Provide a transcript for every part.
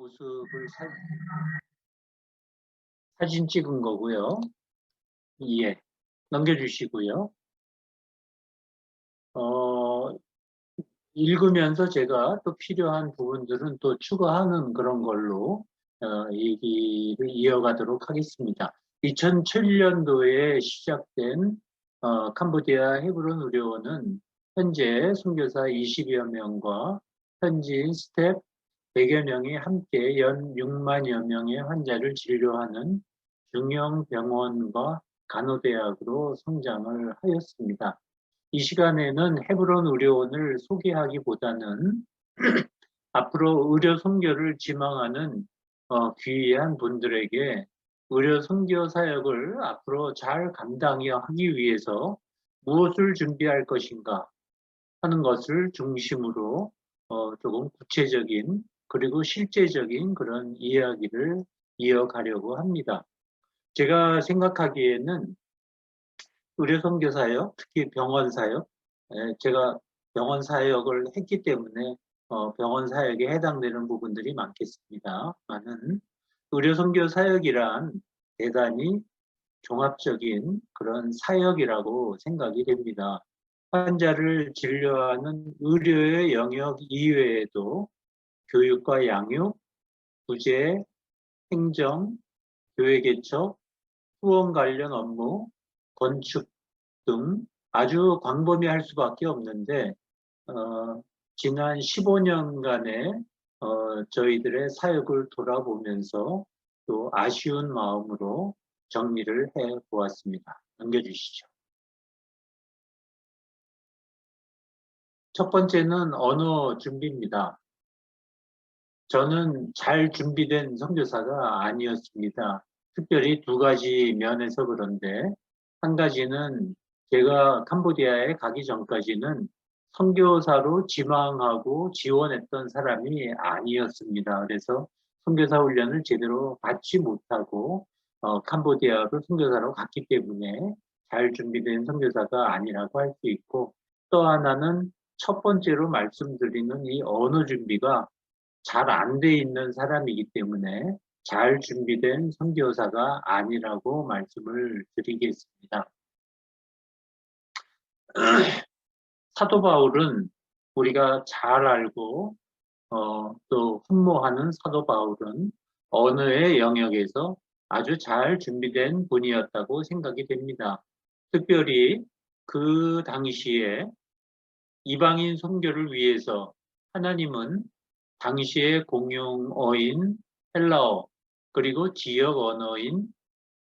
모습을 사진 찍은 거고요. 예, 넘겨주시고요. 읽으면서 제가 또 필요한 부분들은 또 추가하는 그런 걸로 얘기를 이어가도록 하겠습니다. 2007년도에 시작된 캄보디아 헤브론 의료원은 현재 선교사 20여 명과 현지인 스텝 100여 명이 함께 연 6만여 명의 환자를 진료하는 중형 병원과 간호대학으로 성장을 하였습니다. 이 시간에는 헤브론 의료원을 소개하기보다는 앞으로 의료 선교를 지망하는 귀한 분들에게 의료 선교 사역을 앞으로 잘 감당하기 위해서 무엇을 준비할 것인가 하는 것을 중심으로 조금 구체적인 그리고 실제적인 그런 이야기를 이어가려고 합니다. 제가 생각하기에는 의료선교 사역, 특히 병원 사역, 제가 병원 사역을 했기 때문에 병원 사역에 해당되는 부분들이 많겠습니다만은 의료선교 사역이란 대단히 종합적인 그런 사역이라고 생각이 됩니다. 환자를 진료하는 의료의 영역 이외에도 교육과 양육, 구제, 행정, 교회 개척, 후원 관련 업무, 건축 등 아주 광범위할 수밖에 없는데 지난 15년간의 저희들의 사역을 돌아보면서 또 아쉬운 마음으로 정리를 해 보았습니다. 넘겨주시죠. 첫 번째는 언어 준비입니다. 저는 잘 준비된 선교사가 아니었습니다. 특별히 두 가지 면에서 그런데 한 가지는 제가 캄보디아에 가기 전까지는 선교사로 지망하고 지원했던 사람이 아니었습니다. 그래서 선교사 훈련을 제대로 받지 못하고 캄보디아로 선교사로 갔기 때문에 잘 준비된 선교사가 아니라고 할 수 있고 또 하나는 첫 번째로 말씀드리는 이 언어 준비가 잘 안 돼 있는 사람이기 때문에 잘 준비된 선교사가 아니라고 말씀을 드리겠습니다. 사도 바울은 우리가 잘 알고 또 흠모하는 사도 바울은 언어의 영역에서 아주 잘 준비된 분이었다고 생각이 됩니다. 특별히 그 당시에 이방인 선교를 위해서 하나님은 당시의 공용어인 헬라어 그리고 지역 언어인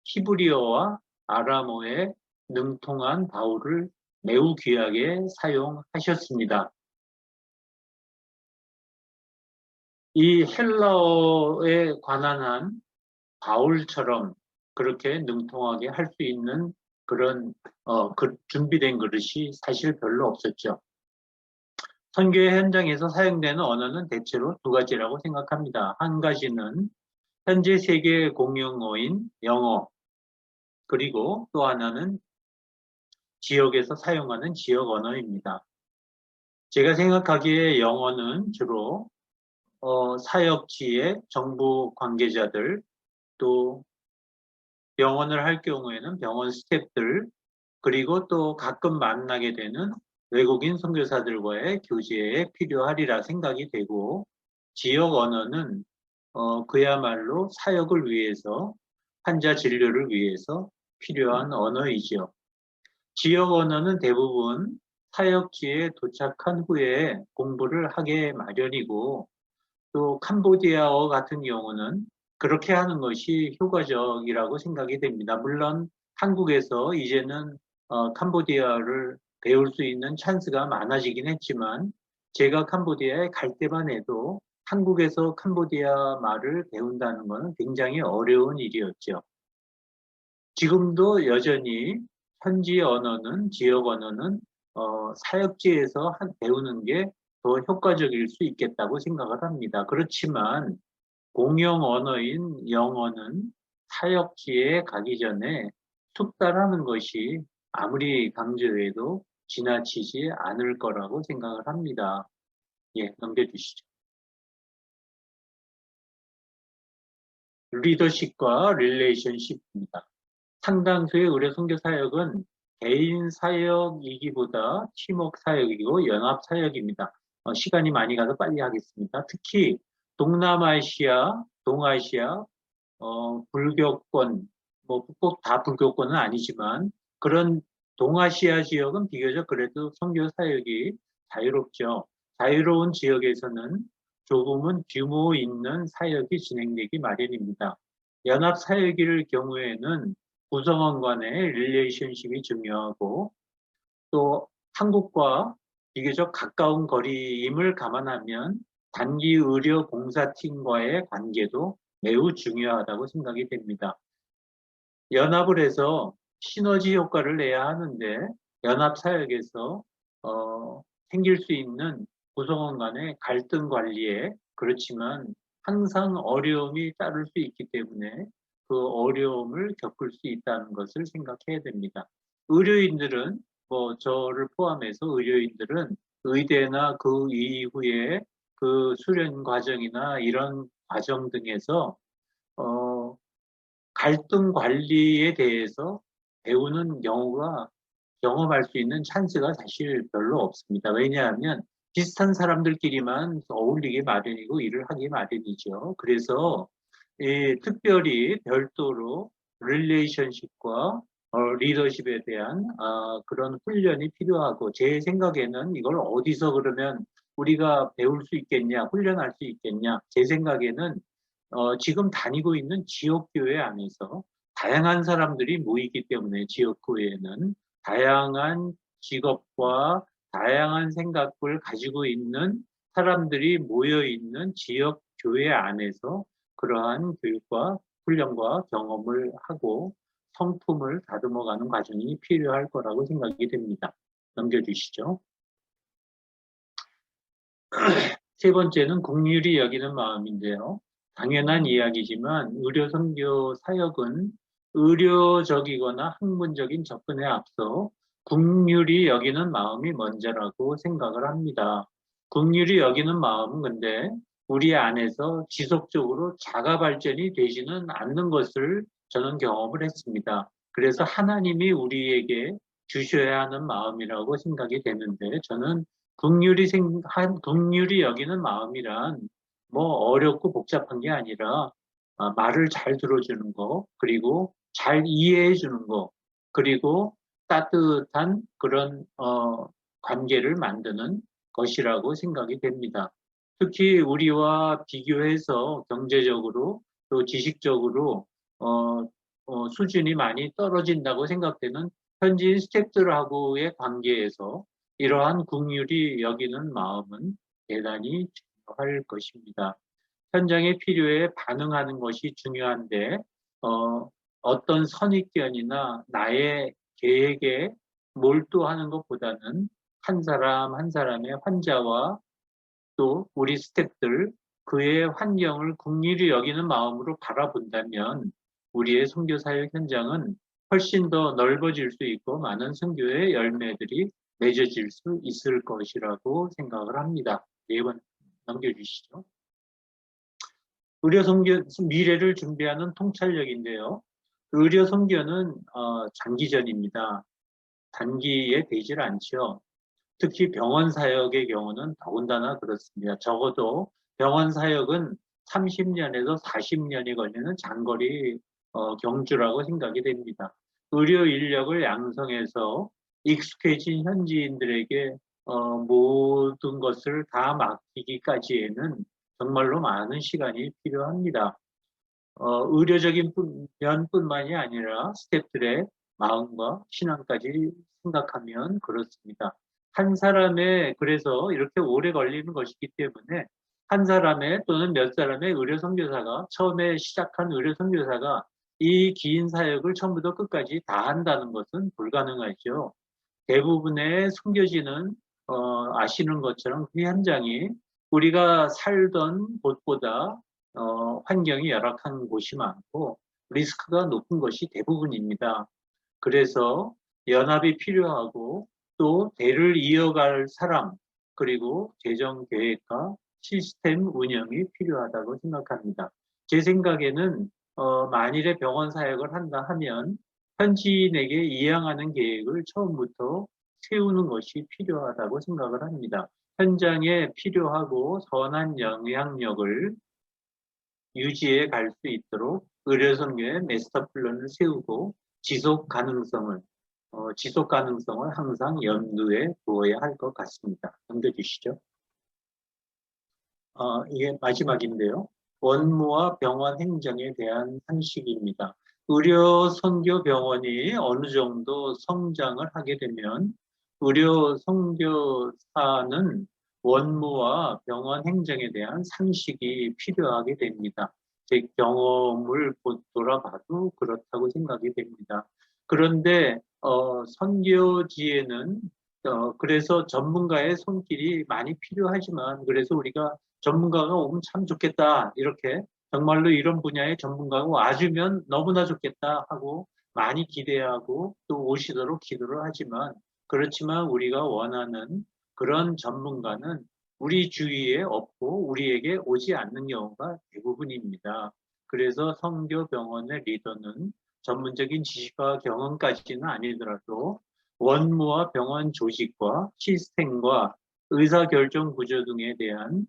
히브리어와 아람어에 능통한 바울을 매우 귀하게 사용하셨습니다. 이 헬라어에 관한 한 바울처럼 그렇게 능통하게 할 수 있는 그런 준비된 그릇이 사실 별로 없었죠. 선교의 현장에서 사용되는 언어는 대체로 두 가지라고 생각합니다. 한 가지는 현재 세계 공용어인 영어, 그리고 또 하나는 지역에서 사용하는 지역 언어입니다. 제가 생각하기에 영어는 주로 사역지의 정부 관계자들, 또 병원을 할 경우에는 병원 스태프들, 그리고 또 가끔 만나게 되는 외국인 선교사들과의 교제에 필요하리라 생각이 되고, 지역 언어는 그야말로 사역을 위해서, 환자 진료를 위해서 필요한 언어이죠. 지역 언어는 대부분 사역지에 도착한 후에 공부를 하게 마련이고, 또 캄보디아어 같은 경우는 그렇게 하는 것이 효과적이라고 생각이 됩니다. 물론 한국에서 이제는 캄보디아를 배울 수 있는 찬스가 많아지긴 했지만 제가 캄보디아에 갈 때만 해도 한국에서 캄보디아 말을 배운다는 것은 굉장히 어려운 일이었죠. 지금도 여전히 현지 언어는 지역 언어는 사역지에서 배우는 게 더 효과적일 수 있겠다고 생각을 합니다. 그렇지만 공용 언어인 영어는 사역지에 가기 전에 숙달하는 것이 아무리 강조해도 지나치지 않을 거라고 생각을 합니다. 예, 넘겨주시죠. 리더십과 릴레이션십입니다. 상당수의 의료 선교 사역은 개인 사역이기보다 팀워크 사역이고 연합 사역입니다. 시간이 많이 가서 빨리 하겠습니다. 특히 동남아시아, 동아시아, 불교권, 뭐 꼭 다 불교권은 아니지만 그런 동아시아 지역은 비교적 그래도 선교 사역이 자유롭죠. 자유로운 지역에서는 조금은 규모 있는 사역이 진행되기 마련입니다. 연합 사역일 경우에는 구성원 간의 릴레이션십이 중요하고 또 한국과 비교적 가까운 거리임을 감안하면 단기 의료 봉사팀과의 관계도 매우 중요하다고 생각이 됩니다. 연합을 해서 시너지 효과를 내야 하는데 연합 사역에서 생길 수 있는 구성원 간의 갈등 관리에 그렇지만 항상 어려움이 따를 수 있기 때문에 그 어려움을 겪을 수 있다는 것을 생각해야 됩니다. 의료인들은 저를 포함해서 의료인들은 의대나 그 이후에 그 수련 과정이나 이런 과정 등에서 갈등 관리에 대해서 배우는 경험할 수 있는 찬스가 사실 별로 없습니다. 왜냐하면 비슷한 사람들끼리만 어울리기 마련이고 일을 하기 마련이죠. 그래서 특별히 별도로 릴레이션십과 리더십에 대한 그런 훈련이 필요하고 제 생각에는 이걸 어디서 그러면 우리가 배울 수 있겠냐, 훈련할 수 있겠냐. 제 생각에는 지금 다니고 있는 지역교회 안에서 다양한 사람들이 모이기 때문에 지역교회는 다양한 직업과 다양한 생각을 가지고 있는 사람들이 모여 있는 지역교회 안에서 그러한 교육과 훈련과 경험을 하고 성품을 다듬어가는 과정이 필요할 거라고 생각이 됩니다. 넘겨주시죠. 세 번째는 긍휼히 여기는 마음인데요. 당연한 이야기지만 의료 선교 사역은 의료적이거나 학문적인 접근에 앞서 긍휼히 여기는 마음이 먼저라고 생각을 합니다. 긍휼히 여기는 마음은 근데 우리 안에서 지속적으로 자가 발전이 되지는 않는 것을 저는 경험을 했습니다. 그래서 하나님이 우리에게 주셔야 하는 마음이라고 생각이 되는데 저는 긍휼히 여기는 마음이란 어렵고 복잡한 게 아니라 말을 잘 들어주는 거, 그리고 잘 이해해 주는 거, 그리고 따뜻한 그런 관계를 만드는 것이라고 생각이 됩니다. 특히 우리와 비교해서 경제적으로 또 지식적으로 수준이 많이 떨어진다고 생각되는 현지인 스태프들하고의 관계에서 이러한 긍휼히 여기는 마음은 대단히 중요할 것입니다. 현장의 필요에 반응하는 것이 중요한데 어떤 선입견이나 나의 계획에 몰두하는 것보다는 한 사람 한 사람의 환자와 또 우리 스태프들 그의 환경을 긍휼히 여기는 마음으로 바라본다면 우리의 선교사역 현장은 훨씬 더 넓어질 수 있고 많은 선교의 열매들이 맺어질 수 있을 것이라고 생각을 합니다. 네 번 넘겨주시죠. 의료 선교 미래를 준비하는 통찰력인데요. 의료 선교는 장기전입니다. 단기에 되질 않죠. 특히 병원 사역의 경우는 더군다나 그렇습니다. 적어도 병원 사역은 30년에서 40년이 걸리는 장거리 경주라고 생각이 됩니다. 의료 인력을 양성해서 익숙해진 현지인들에게 모든 것을 다 맡기기까지에는 정말로 많은 시간이 필요합니다. 의료적인 면뿐만이 아니라 스태프들의 마음과 신앙까지 생각하면 그렇습니다. 한 사람의 그래서 이렇게 오래 걸리는 것이기 때문에 한 사람의 또는 몇 사람의 의료 선교사가 처음에 시작한 의료 선교사가 이 긴 사역을 처음부터 끝까지 다 한다는 것은 불가능하죠. 대부분의 선교지는 아시는 것처럼 그 현장이 우리가 살던 곳보다 환경이 열악한 곳이 많고 리스크가 높은 것이 대부분입니다. 그래서 연합이 필요하고 또 대를 이어갈 사람 그리고 재정 계획과 시스템 운영이 필요하다고 생각합니다. 제 생각에는 만일에 병원 사역을 한다 하면 현지인에게 이양하는 계획을 처음부터 세우는 것이 필요하다고 생각을 합니다. 현장에 필요하고 선한 영향력을 유지해 갈 수 있도록 의료선교의 마스터 플랜을 세우고 지속 가능성을 항상 염두에 두어야 할 것 같습니다. 넘겨주시죠. 이게 마지막인데요. 원무와 병원 행정에 대한 상식입니다. 의료 선교 병원이 어느 정도 성장을 하게 되면 의료 선교사는 원무와 병원 행정에 대한 상식이 필요하게 됩니다. 제 경험을 돌아봐도 그렇다고 생각이 됩니다. 그런데 선교지에는 그래서 전문가의 손길이 많이 필요하지만 그래서 우리가 전문가가 오면 참 좋겠다. 이렇게 정말로 이런 분야의 전문가가 와주면 너무나 좋겠다 하고 많이 기대하고 또 오시도록 기도를 하지만 그렇지만 우리가 원하는 그런 전문가는 우리 주위에 없고 우리에게 오지 않는 경우가 대부분입니다. 그래서 선교병원의 리더는 전문적인 지식과 경험까지는 아니더라도 원무와 병원 조직과 시스템과 의사결정 구조 등에 대한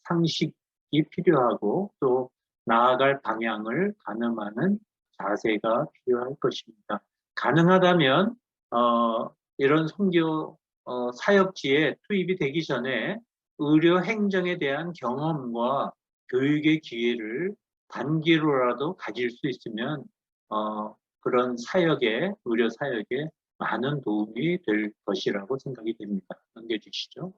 상식이 필요하고 또 나아갈 방향을 가늠하는 자세가 필요할 것입니다. 가능하다면 이런 선교 사역지에 투입이 되기 전에 의료 행정에 대한 경험과 교육의 기회를 단기로라도 가질 수 있으면 그런 의료 사역에 많은 도움이 될 것이라고 생각이 됩니다. 넘겨주시죠.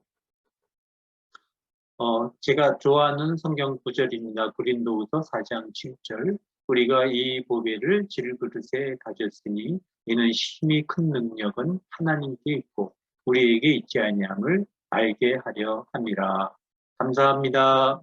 제가 좋아하는 성경 구절입니다. 고린도후서 4장 7절. 우리가 이 보배를 질그릇에 가졌으니 이는 심히 큰 능력은 하나님께 있고 우리에게 있지 아니함을 알게 하려 함이라. 감사합니다.